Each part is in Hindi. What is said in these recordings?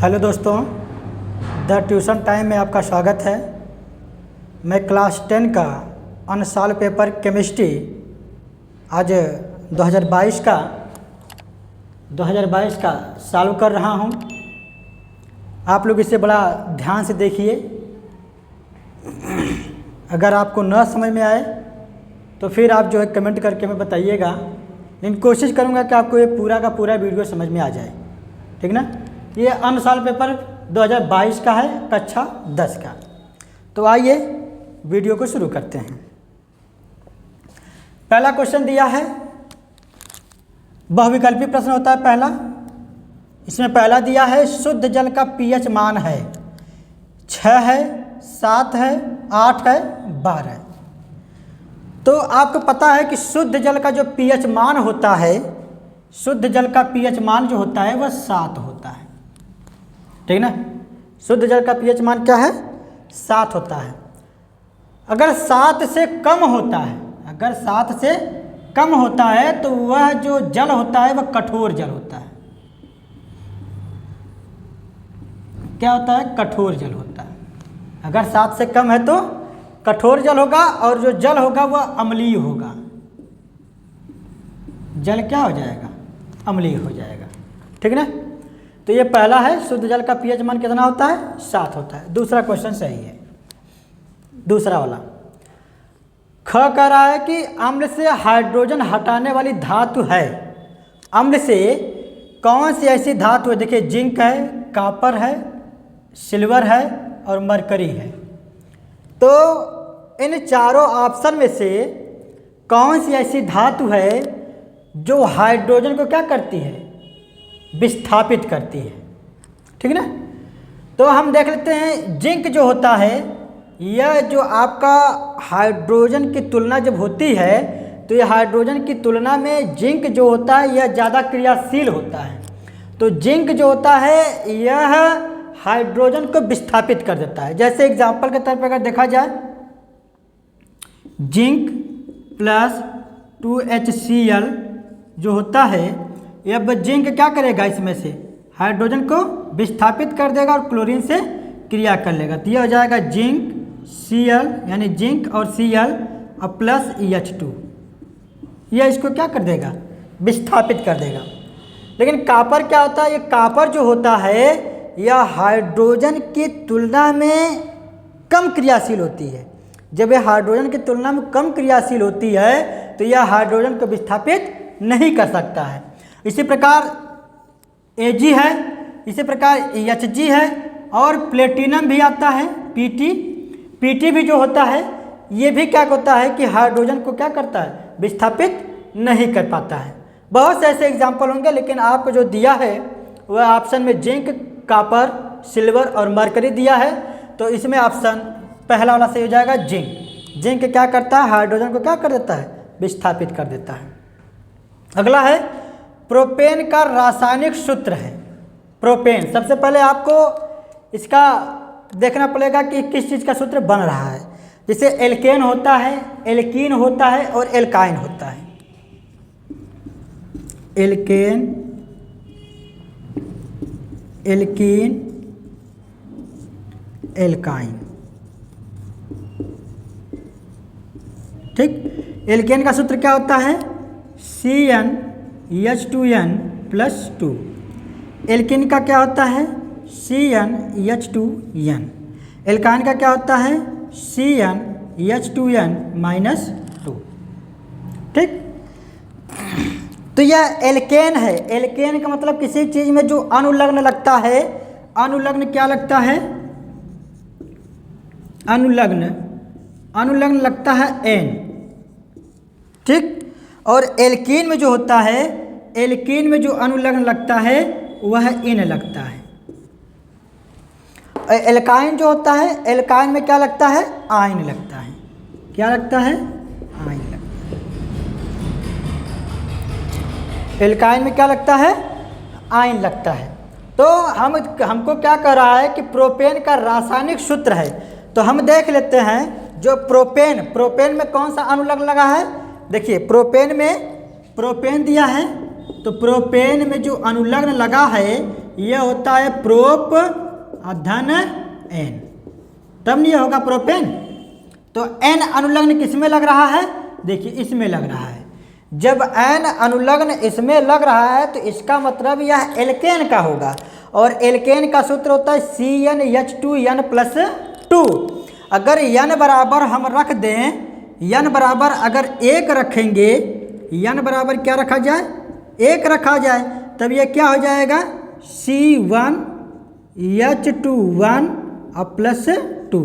हेलो दोस्तों, द ट्यूशन टाइम में आपका स्वागत है। मैं क्लास 10 का अनसॉल्व पेपर केमिस्ट्री आज 2022 का सॉल्व कर रहा हूं। आप लोग इसे बड़ा ध्यान से देखिए। अगर आपको न समझ में आए तो फिर आप जो है कमेंट करके हमें बताइएगा, लेकिन कोशिश करूंगा कि आपको ये पूरा का पूरा वीडियो समझ में आ जाए, ठीक ना। ये अनसॉल्व पेपर 2022 का है, कक्षा 10 का। तो आइए वीडियो को शुरू करते हैं। पहला क्वेश्चन दिया है, बहुविकल्पी प्रश्न होता है पहला। इसमें पहला दिया है शुद्ध जल का पीएच मान है 6 है, 7 है, 8 है, 12 है। तो आपको पता है कि शुद्ध जल का जो पीएच मान होता है, शुद्ध जल का पीएच मान जो होता है वह 7 होता है, ठीक ना। शुद्ध जल का पीएच मान क्या है? 7 होता है। अगर 7 से कम होता है, अगर 7 से कम होता है तो वह जो जल होता है वह कठोर जल होता है। क्या होता है? कठोर जल होता है। अगर 7 से कम है तो कठोर जल होगा, और जो जल होगा वह अम्लीय होगा। जल क्या हो जाएगा? अम्लीय हो जाएगा, ठीक ना। तो ये पहला है, शुद्ध जल का पीएच मान कितना होता है? 7 होता है। दूसरा क्वेश्चन सही है, दूसरा वाला। ख कह रहा है कि अम्ल से हाइड्रोजन हटाने वाली धातु है। अम्ल से कौन सी ऐसी धातु है? देखिए, जिंक है, कॉपर है, सिल्वर है और मरकरी है। तो इन चारों ऑप्शन में से कौन सी ऐसी धातु है जो हाइड्रोजन को क्या करती है? विस्थापित करती है, ठीक ना। तो हम देख लेते हैं, जिंक जो होता है, यह जो आपका हाइड्रोजन की तुलना जब होती है तो यह हाइड्रोजन की तुलना में जिंक जो होता है यह ज़्यादा क्रियाशील होता है। तो जिंक जो होता है यह हाइड्रोजन को विस्थापित कर देता है। जैसे एग्जाम्पल के तौर पर अगर देखा जाए, जिंक प्लस 2HCl जो होता है, अब जिंक क्या करेगा? इसमें से हाइड्रोजन को विस्थापित कर देगा और क्लोरीन से क्रिया कर लेगा। तो यह हो जाएगा जिंक Cl, यानी जिंक और Cl और प्लस EH2। यह इसको क्या कर देगा? विस्थापित कर देगा। लेकिन कॉपर क्या होता है? ये कॉपर जो होता है यह हाइड्रोजन की तुलना में कम क्रियाशील होती है। जब यह हाइड्रोजन की तुलना में कम क्रियाशील होती है तो यह हाइड्रोजन को विस्थापित नहीं कर सकता है। इसी प्रकार Ag है, इसी प्रकार Hg है, और प्लेटिनम भी आता है, Pt भी जो होता है ये भी क्या होता है कि हाइड्रोजन को क्या करता है? विस्थापित नहीं कर पाता है। बहुत से ऐसे एग्जाम्पल होंगे, लेकिन आपको जो दिया है वह ऑप्शन में जिंक, कॉपर, सिल्वर और मरकरी दिया है। तो इसमें ऑप्शन पहला वाला सही हो जाएगा, जिंक। जिंक क्या करता है? हाइड्रोजन को क्या कर देता है? विस्थापित कर देता है। अगला है, प्रोपेन का रासायनिक सूत्र है। प्रोपेन, सबसे पहले आपको इसका देखना पड़ेगा कि किस चीज़ का सूत्र बन रहा है। जैसे एल्केन होता है, एल्कीन होता है और एल्काइन होता है। एल्केन, एल्कीन, एल्काइन, ठीक। एल्केन का सूत्र क्या होता है? CnH2n+2। एल्कीन का क्या होता है? CnH2n। एल्काइन का क्या होता है? CnH2n-2, ठीक। तो यह एल्केन है। एल्केन का मतलब किसी चीज़ में जो अनुलग्न लगता है। अनुलग्न क्या लगता है? अनुलग्न लगता है N, ठीक। और एल्कीन में जो होता है, एल्कीन में जो अनुलग्न लगता है वह इन लगता है। एल्काइन जो होता है, एल्काइन में क्या लगता है? आइन लगता है। क्या लगता है? आइन लगता है। एल्काइन में क्या लगता है? आइन लगता है। तो हमको क्या कह रहा है कि प्रोपेन का रासायनिक सूत्र है। तो हम देख लेते हैं, जो प्रोपेन में कौन सा अनुलग्न लगा है? देखिए, प्रोपेन दिया है, तो प्रोपेन में जो अनुलग्न लगा है यह होता है प्रोप धन एन, तब नहीं होगा प्रोपेन। तो एन अनुलग्न किसमें लग रहा है? देखिए इसमें लग रहा है। जब एन अनुलग्न इसमें लग रहा है तो इसका मतलब यह एल्केन का होगा, और एल्केन का सूत्र होता है CnH2n+2। अगर n बराबर हम रख दें, n बराबर अगर 1 रखेंगे, n बराबर क्या रखा जाए? 1 रखा जाए, तब ये क्या हो जाएगा? C1H21+2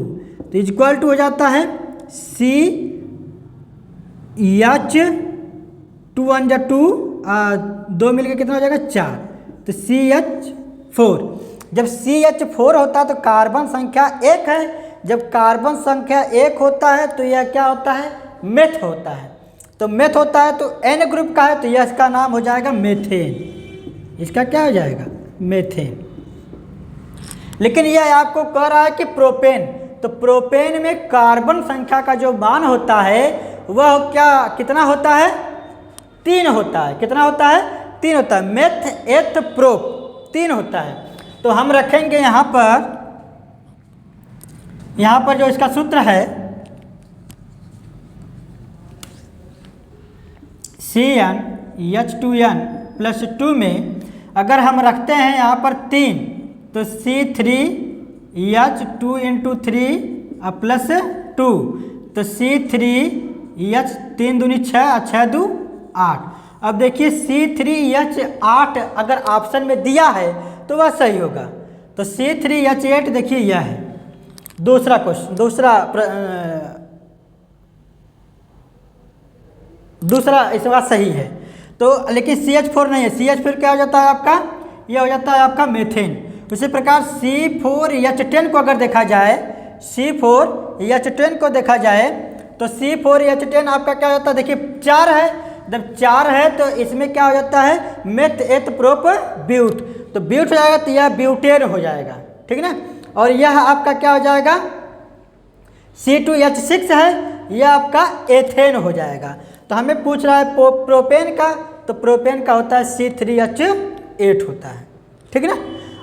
तो इक्वल टू हो जाता है CH2 2 मिलकर कितना हो जाएगा? 4, तो CH4। जब CH4 होता है तो कार्बन संख्या 1 है, जब कार्बन संख्या 1 होता है तो यह क्या होता है? मेथ होता है। तो मेथ होता है तो N ग्रुप का है, तो यह इसका नाम हो जाएगा मेथेन। इसका क्या हो जाएगा? मेथेन। लेकिन यह आपको कह रहा है कि प्रोपेन, तो प्रोपेन में कार्बन संख्या का जो मान होता है वह क्या कितना होता है? 3 होता है। कितना होता है? 3 होता है। मेथ एथ प्रोप 3 होता है। तो हम रखेंगे यहाँ पर जो इसका सूत्र है CnH2n+2 में अगर हम रखते हैं यहाँ पर 3, तो C3H2 × 3+2, तो C3H 3 दूनी 6 और 6 2 8। अब देखिए C3H8 अगर ऑप्शन में दिया है तो वह सही होगा। तो C3H8 देखिए यह है दूसरा क्वेश्चन, दूसरा इस बात सही है। तो लेकिन CH4 नहीं है। CH4 क्या हो जाता है आपका? यह हो जाता है आपका मेथेन। उसी प्रकार C4H10 को अगर देखा जाए, C4H10 को देखा जाए तो C4H10 आपका क्या होता है? देखिए 4 है, जब 4 है तो इसमें क्या हो जाता है? मेथ एथ प्रोप ब्यूट, तो ब्यूट हो जाएगा तो यह ब्यूटेन हो जाएगा, ठीक ना। और यह आपका क्या हो जाएगा? C2H6 है, यह आपका एथेन हो जाएगा। तो हमें पूछ रहा है प्रोपेन का, तो प्रोपेन का होता है C3H8 होता है, ठीक ना।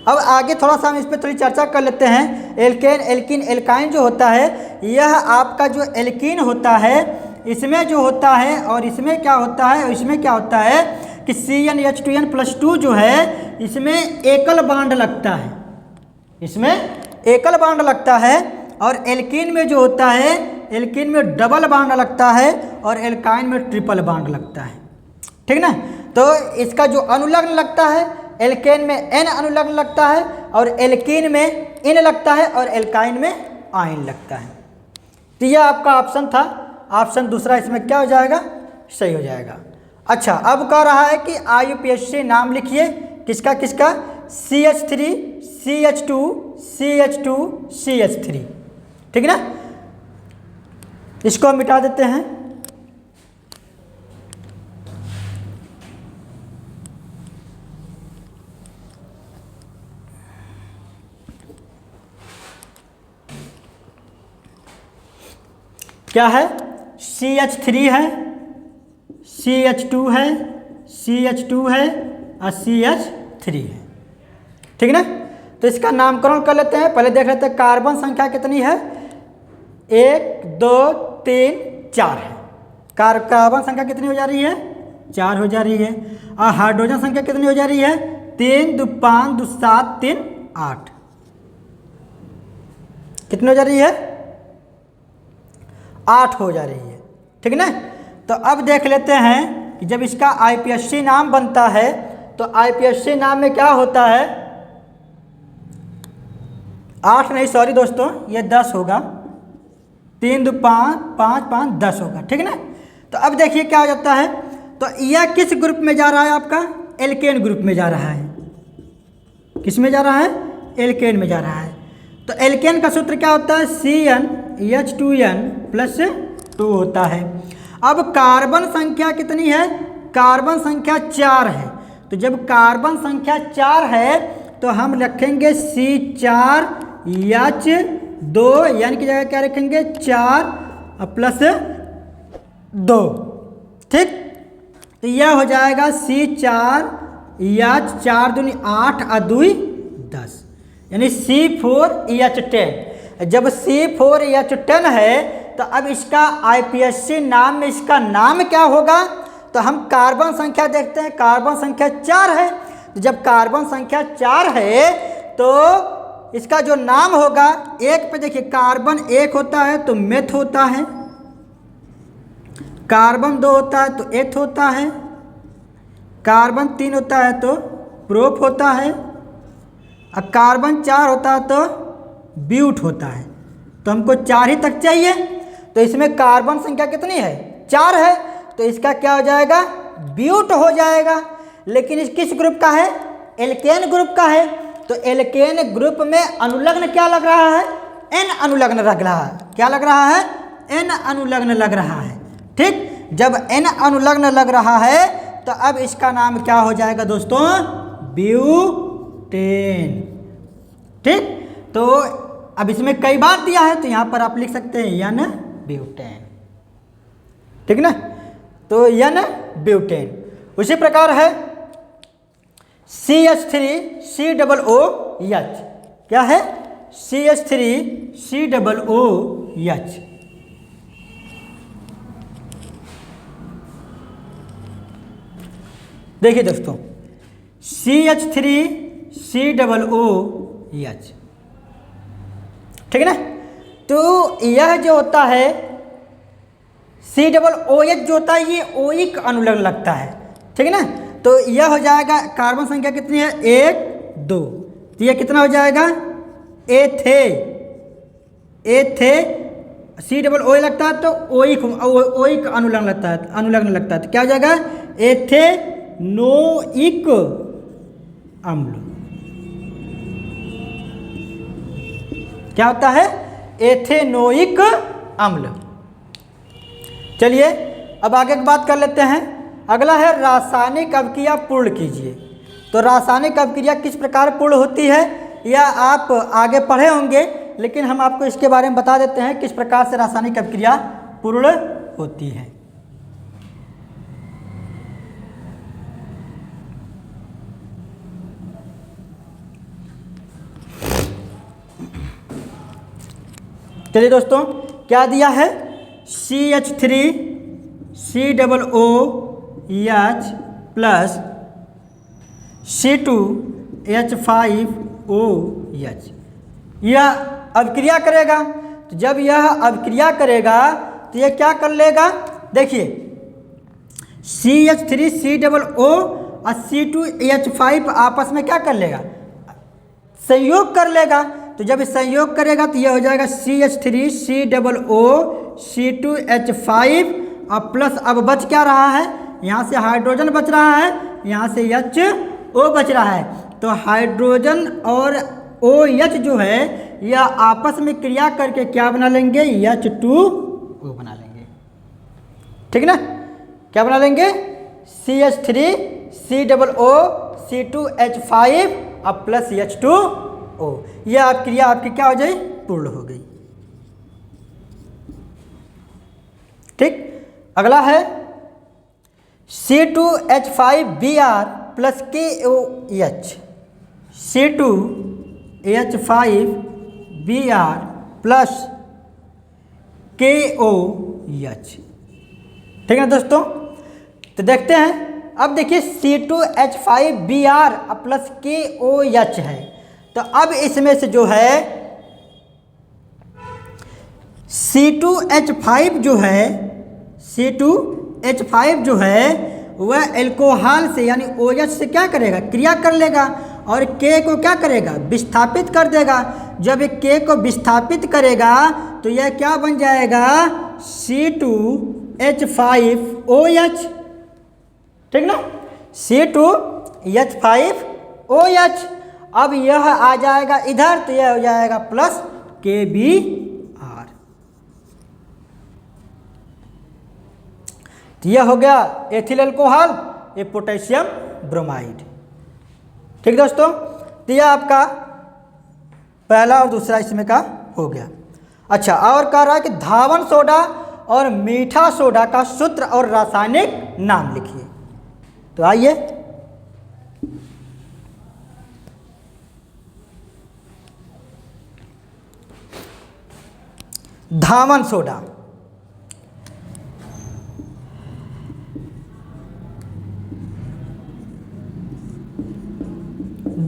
अब आगे थोड़ा सा हम इस पर थोड़ी चर्चा कर लेते हैं। एल्केन, एल्किन, एल्काइन जो होता है, यह आपका जो एल्कीन होता है इसमें जो होता है और इसमें क्या होता है, इसमें क्या होता है कि CnH2n+2 जो है इसमें एकल बांड लगता है, इसमें एकल बांड लगता है। और एल्कीन में जो होता है, एल्कीन में डबल बांड लगता है और एल्काइन में ट्रिपल बांड लगता है, ठीक ना। तो इसका जो अनुलग्न लगता है, एल्केन में N अनुलग्न लगता है और एल्कीन में इन लगता है और एल्काइन में आइन लगता है। तो यह आपका ऑप्शन था, ऑप्शन दूसरा इसमें क्या हो जाएगा? सही हो जाएगा। अच्छा, अब कह रहा है कि IUPAC नाम लिखिए किसका किसका? CH3, CH2, CH2, CH3, ठीक ना। इसको हम मिटा देते हैं। क्या है? CH3 है, CH2 है, CH2 है और CH3 है, ठीक ना। तो इसका नामकरण कर लेते हैं। पहले देख लेते हैं कार्बन संख्या कितनी है? 1 2 3 4 है। कार्बन संख्या कितनी हो जा रही है? 4 हो जा रही है। और हाइड्रोजन संख्या कितनी हो जा रही है? 3 2 5 2 7 3 8। कितनी हो जा रही है? 8 हो जा रही है, ठीक ना। तो अब देख लेते हैं कि जब इसका IPSC नाम बनता है तो IPSC नाम में क्या होता है? 8 नहीं, सॉरी दोस्तों, ये 10 होगा। 3 2 5 5 5 10 होगा, ठीक ना। तो अब देखिए क्या हो जाता है। तो यह किस ग्रुप में जा रहा है? आपका एल्केन ग्रुप में जा रहा है। किस में जा रहा है? एल्केन में जा रहा है। तो एल्केन का सूत्र क्या होता है? CnH2n+2 होता है। अब कार्बन संख्या कितनी है? कार्बन संख्या 4 है। तो जब कार्बन संख्या 4 है तो हम रखेंगे C4H2, यानी कि जगह क्या रखेंगे? 4+2, ठीक। तो यह हो जाएगा C4 एच 4 दूनी 8 और 2 10, यानी C4H10। जब C4H10 है तो अब इसका IPSC नाम में इसका नाम क्या होगा? तो हम कार्बन संख्या देखते हैं, कार्बन संख्या 4 है। तो जब कार्बन संख्या 4 है तो इसका जो नाम होगा, एक पे देखिए कार्बन 1 होता है तो मेथ होता है, कार्बन 2 होता है तो एथ होता है, कार्बन 3 होता है तो प्रोप होता है, और कार्बन 4 होता है तो ब्यूट होता है। तो हमको 4 ही तक चाहिए, तो इसमें कार्बन संख्या कितनी है? 4 है, तो इसका क्या हो जाएगा? ब्यूट हो जाएगा। लेकिन इस किस ग्रुप का है? एल्केन ग्रुप का है। तो एल्केन ग्रुप में अनुलग्न क्या लग रहा है? एन अनुलग्न लग रहा है। क्या लग रहा है? एन अनुलग्न लग रहा है। ठीक, जब एन अनुलग्न लग रहा है तो अब इसका नाम क्या हो जाएगा दोस्तों? ब्यूटेन। ठीक, तो अब इसमें कई बार दिया है तो यहाँ पर आप लिख सकते हैं एन ब्यूटेन। ठीक ना, तो एन ब्यूटेन। उसी प्रकार है CH3COOH। क्या है? CH3COOH। देखिए दोस्तों, CH3COOH, ठीक है ना। तो यह जो होता है COOH जो होता है ये ओइक अनुलग्न लगता है, ठीक है ना। तो यह हो जाएगा, कार्बन संख्या कितनी है? 1 2, तो यह कितना हो जाएगा? एथे COOH लगता है तो ओइक अनुलग्न लगता है, तो क्या हो जाएगा? एथेनोइक अम्ल। क्या होता है? एथेनोइक अम्ल। चलिए अब आगे की बात कर लेते हैं। अगला है रासायनिक अभिक्रिया पूर्ण कीजिए। तो रासायनिक अभिक्रिया किस प्रकार पूर्ण होती है यह आप आगे पढ़े होंगे, लेकिन हम आपको इसके बारे में बता देते हैं किस प्रकार से रासायनिक अभिक्रिया पूर्ण होती है। चलिए दोस्तों, क्या दिया है? CH3COOH plus C2H5OH। यह अभिक्रिया करेगा। तो जब यह अभिक्रिया करेगा तो यह क्या कर लेगा? देखिए, CH3COO और C2H5 आपस में क्या कर लेगा? संयोग कर लेगा। तो जब संयोग करेगा तो यह हो जाएगा CH3COO C2H5 और प्लस अब बच क्या रहा है? यहाँ से हाइड्रोजन बच रहा है, यहाँ से HO बच रहा है। तो हाइड्रोजन और OH जो है यह आपस में क्रिया करके क्या बना लेंगे? H2O बना लेंगे। ठीक ना, क्या बना लेंगे? CH3COO C2H5 और प्लस H2O। यह आप क्रिया आपकी क्या हो जाए? पूर्ण हो गई। ठीक, अगला है C2H5Br plus KOH। C2H5Br plus KOH। ठीक है दोस्तों, तो देखते हैं। अब देखिए C2H5Br प्लस KOH है, तो अब इसमें से जो है C2H5 जो है वह एल्कोहल से यानी OH से क्या करेगा? क्रिया कर लेगा और K को क्या करेगा? विस्थापित कर देगा। जब ये K को विस्थापित करेगा तो यह क्या बन जाएगा? C2H5OH। ठीक ना, C2H5OH। अब यह आ जाएगा इधर तो यह हो जाएगा प्लस KBr। तो यह हो गया एथिल अल्कोहल, ये पोटेशियम ब्रोमाइड। ठीक दोस्तों, तो यह आपका पहला और दूसरा इसमें का हो गया। अच्छा, और कह रहा है कि धावन सोडा और मीठा सोडा का सूत्र और रासायनिक नाम लिखिए। तो आइए, धामन सोडा,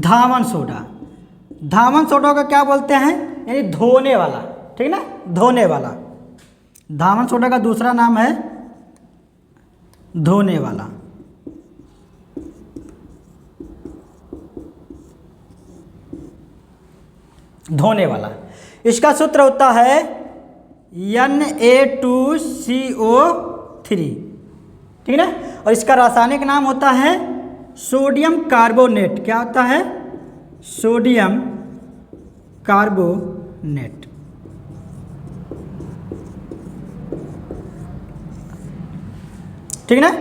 धामन सोडा, धामन सोडा को क्या बोलते हैं, यानी धोने वाला, ठीक ना, धोने वाला। धामन सोडा का दूसरा नाम है धोने वाला। धोने वाला, इसका सूत्र होता है Na2CO3, ठीक ना। और इसका रासायनिक नाम होता है सोडियम कार्बोनेट। क्या होता है, सोडियम कार्बोनेट। ठीक ना।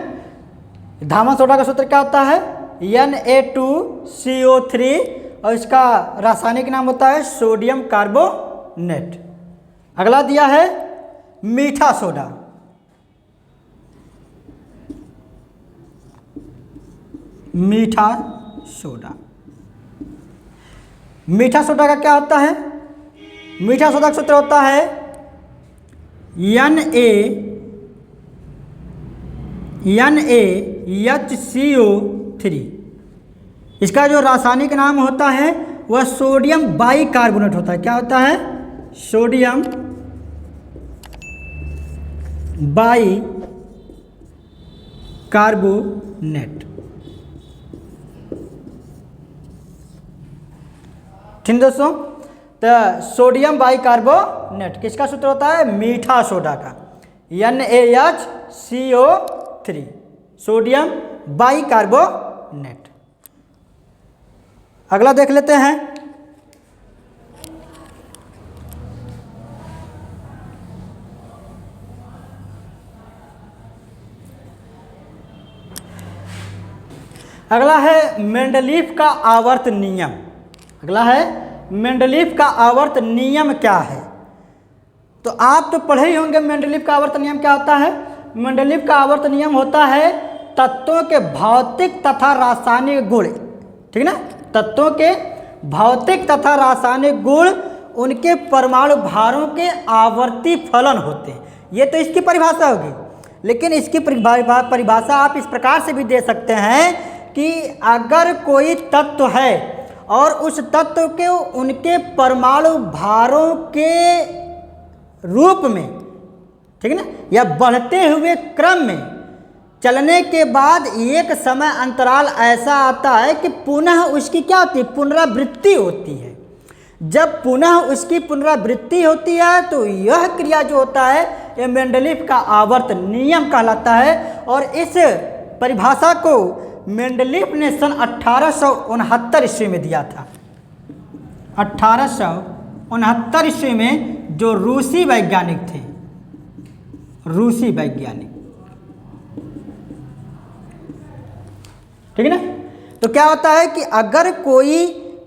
धामन सोडा का सूत्र क्या होता है, Na2CO3, और इसका रासायनिक नाम होता है सोडियम कार्बोनेट। अगला दिया है मीठा सोडा। मीठा सोडा, मीठा सोडा का क्या होता है, मीठा सोडा का सूत्र होता है NaHCO3। इसका जो रासायनिक नाम होता है वह सोडियम बाइकार्बोनेट होता है। क्या होता है, सोडियम बाइकार्बोनेट। ठीक दोस्तों, तो सोडियम बाइकार्बोनेट किसका सूत्र होता है, मीठा सोडा का, NaHCO3, सोडियम बाइकार्बोनेट। अगला देख लेते हैं, अगला है मेंडलीफ का आवर्त नियम। अगला है मेंडलीफ का आवर्त नियम क्या है। तो आप तो पढ़े ही होंगे मेंडलीफ का आवर्त नियम क्या होता है। मेंडलीफ का आवर्त नियम होता है तत्वों के भौतिक तथा रासायनिक गुण, ठीक ना, तत्वों के भौतिक तथा रासायनिक गुण उनके परमाणु भारों के आवर्ती फलन होते हैं। ये तो इसकी परिभाषा होगी, लेकिन इसकी परिभाषा आप इस प्रकार से भी दे सकते हैं कि अगर कोई तत्व है और उस तत्व के उनके परमाणु भारों के रूप में, ठीक है ना, या बढ़ते हुए क्रम में चलने के बाद एक समय अंतराल ऐसा आता है कि पुनः उसकी क्या होती है, पुनरावृत्ति होती है। जब पुनः उसकी पुनरावृत्ति होती है तो यह क्रिया जो होता है ये मेंडलीफ का आवर्त नियम कहलाता है। और इस परिभाषा को मेंडलीफ ने सन 1869 ईस्वी में दिया था। 1869 ईस्वी में जो रूसी वैज्ञानिक थे, रूसी वैज्ञानिक, ठीक है ना। तो क्या होता है कि अगर कोई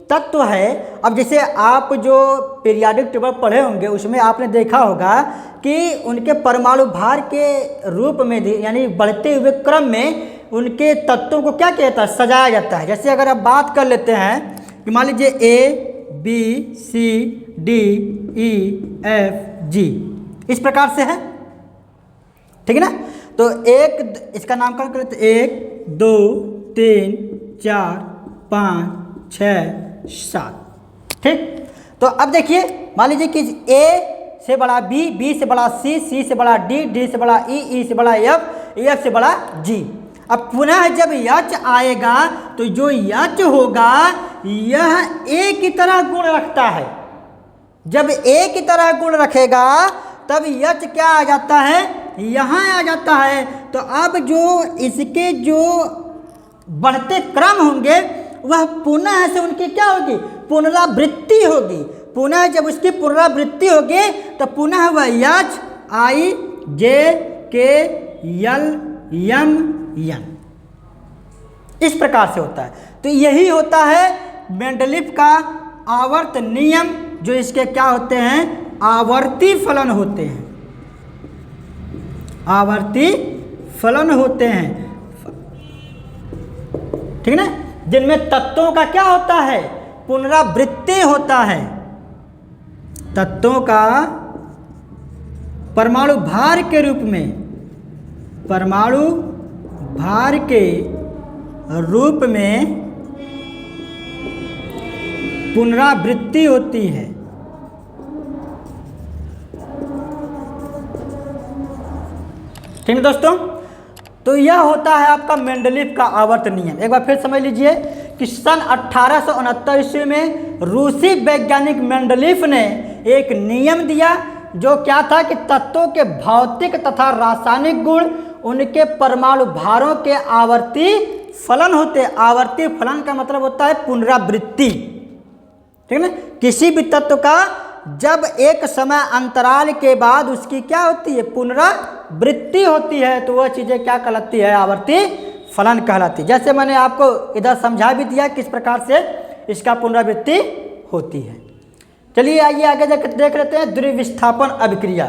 तत्व है, अब जैसे आप जो पीरियाडिक टेबल पढ़े होंगे उसमें आपने देखा होगा कि उनके परमाणु भार के रूप में यानी बढ़ते हुए क्रम में उनके तत्वों को क्या किया जाता है, सजाया जाता है। जैसे अगर आप बात कर लेते हैं कि मान लीजिए ABCDEFG इस प्रकार से है, ठीक है ना। तो एक इसका नामकरण कर लेते, 1 2 3 4 5 6 7, ठीक। तो अब देखिए मान लीजिए कि A से बड़ा B, B से बड़ा C, C से बड़ा D, D से बड़ा E, E से बड़ा F, F से बड़ा G। अब पुनः जब यच आएगा तो जो यच होगा यह A की तरह गुण रखता है। जब A की तरह गुण रखेगा तब यच क्या आ जाता है, यहाँ आ जाता है। तो अब जो इसके जो बढ़ते क्रम होंगे वह पुनः से उनकी क्या होगी, पुनरावृत्ति होगी। पुनः जब उसकी पुनरावृत्ति होगी तो पुनः वह यच I J K L M N इस प्रकार से होता है। तो यही होता है मेंडलीफ का आवर्त नियम, जो इसके क्या होते हैं, आवर्ती फलन होते हैं, आवर्ती फलन होते हैं, ठीक ना, जिनमें तत्वों का क्या होता है, पुनरावृत्ति होता है। तत्वों का परमाणु भार के रूप में, परमाणु भार के रूप में पुनरावृत्ति होती है। ठीक है दोस्तों, तो यह होता है आपका मेंडलीव का आवर्त नियम। एक बार फिर समझ लीजिए कि सन 1869 ईस्वी में रूसी वैज्ञानिक मेंडलीव ने एक नियम दिया, जो क्या था कि तत्वों के भौतिक तथा रासायनिक गुण उनके परमाणु भारों के आवर्ती फलन होते। आवर्ती फलन का मतलब होता है पुनरावृत्ति। ठीक है ना, किसी भी तत्व का जब एक समय अंतराल के बाद उसकी क्या होती है, पुनरावृत्ति होती है, तो वह चीज़ें क्या कहलाती है, आवर्ती फलन कहलाती है। जैसे मैंने आपको इधर समझा भी दिया किस प्रकार से इसका पुनरावृत्ति होती है। चलिए आइए आगे जाकर देख लेते हैं द्विविस्थापन अभिक्रिया।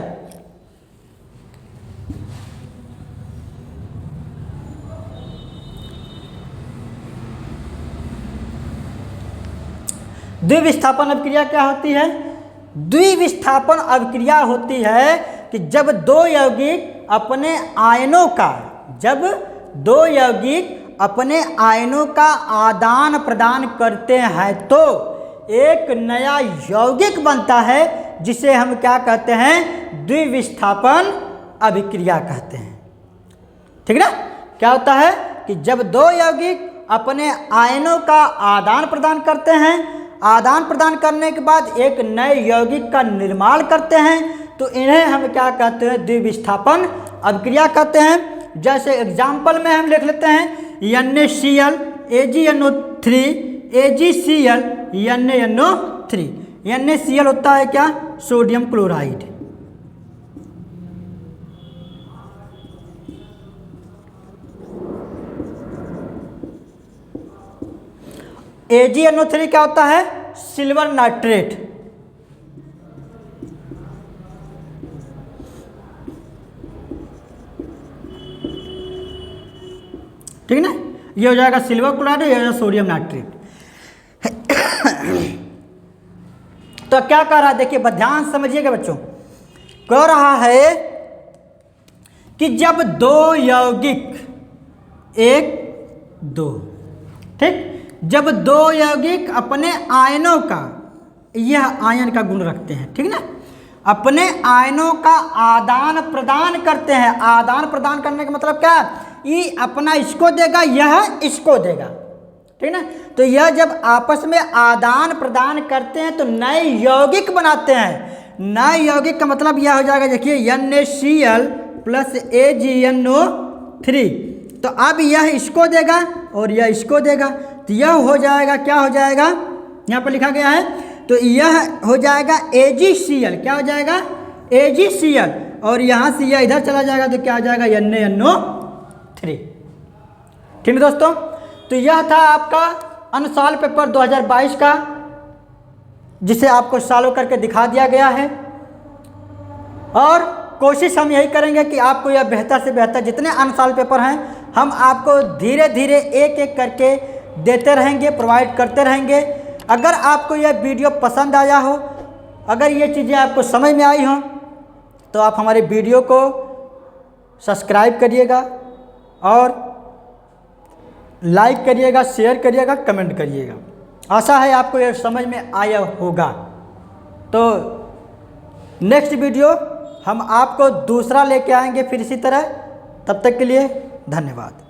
द्विविस्थापन अभिक्रिया क्या होती है? द्विविस्थापन अभिक्रिया होती है कि जब दो यौगिक अपने आयनों का, जब दो यौगिक अपने आयनों का आदान प्रदान करते हैं तो एक नया यौगिक बनता है, जिसे हम क्या कहते हैं, द्विविस्थापन अभिक्रिया कहते हैं। ठीक है ना, क्या होता है कि जब दो यौगिक अपने आयनों का आदान प्रदान करते हैं, आदान प्रदान करने के बाद एक नए यौगिक का निर्माण करते हैं, तो इन्हें हम क्या कहते हैं, द्विविस्थापन अभिक्रिया कहते हैं। जैसे एग्जाम्पल में हम लिख लेते हैं NaCl AgNO3 AgCl NaNO3। NaCl होता है क्या, सोडियम क्लोराइड। AgNO3 क्या होता है, सिल्वर नाइट्रेट। ठीक है ना, ये हो जाएगा सिल्वर क्लोराइड, ये हो जाएगा सोडियम नाइट्रेट। तो क्या कह रहा है, देखिए ध्यान समझिएगा बच्चों, कह रहा है कि जब दो यौगिक, एक दो, ठीक, जब दो यौगिक अपने आयनों का, यह आयन का गुण रखते हैं, ठीक ना, अपने आयनों का आदान प्रदान करते हैं। आदान प्रदान करने का मतलब क्या, ये अपना इसको देगा, यह इसको देगा। ठीक ना, तो यह जब आपस में आदान प्रदान करते हैं तो नए यौगिक बनाते हैं। नए यौगिक का मतलब यह हो जाएगा, देखिए NaCl प्लस AgNO3, तो अब यह इसको देगा और यह इसको देगा, तो यह हो जाएगा, क्या हो जाएगा, यहाँ पर लिखा गया है, तो यह हो जाएगा AgCl, क्या हो जाएगा, AgCl, और यहाँ से यह इधर चला जाएगा तो क्या हो जाएगा, NaNO3। ठीक है दोस्तों, तो यह था आपका अनुसाल पेपर 2022 का, जिसे आपको सॉल्व करके दिखा दिया गया है। और कोशिश हम यही करेंगे कि आपको यह बेहतर से बेहतर, जितने अनुसाल पेपर हैं हम आपको धीरे धीरे एक एक करके देते रहेंगे, प्रोवाइड करते रहेंगे। अगर आपको यह वीडियो पसंद आया हो, अगर ये चीज़ें आपको समझ में आई हों, तो आप हमारे वीडियो को सब्सक्राइब करिएगा और लाइक करिएगा, शेयर करिएगा, कमेंट करिएगा। आशा है आपको यह समझ में आया होगा। तो नेक्स्ट वीडियो हम आपको दूसरा लेके आएंगे फिर इसी तरह। तब तक के लिए धन्यवाद।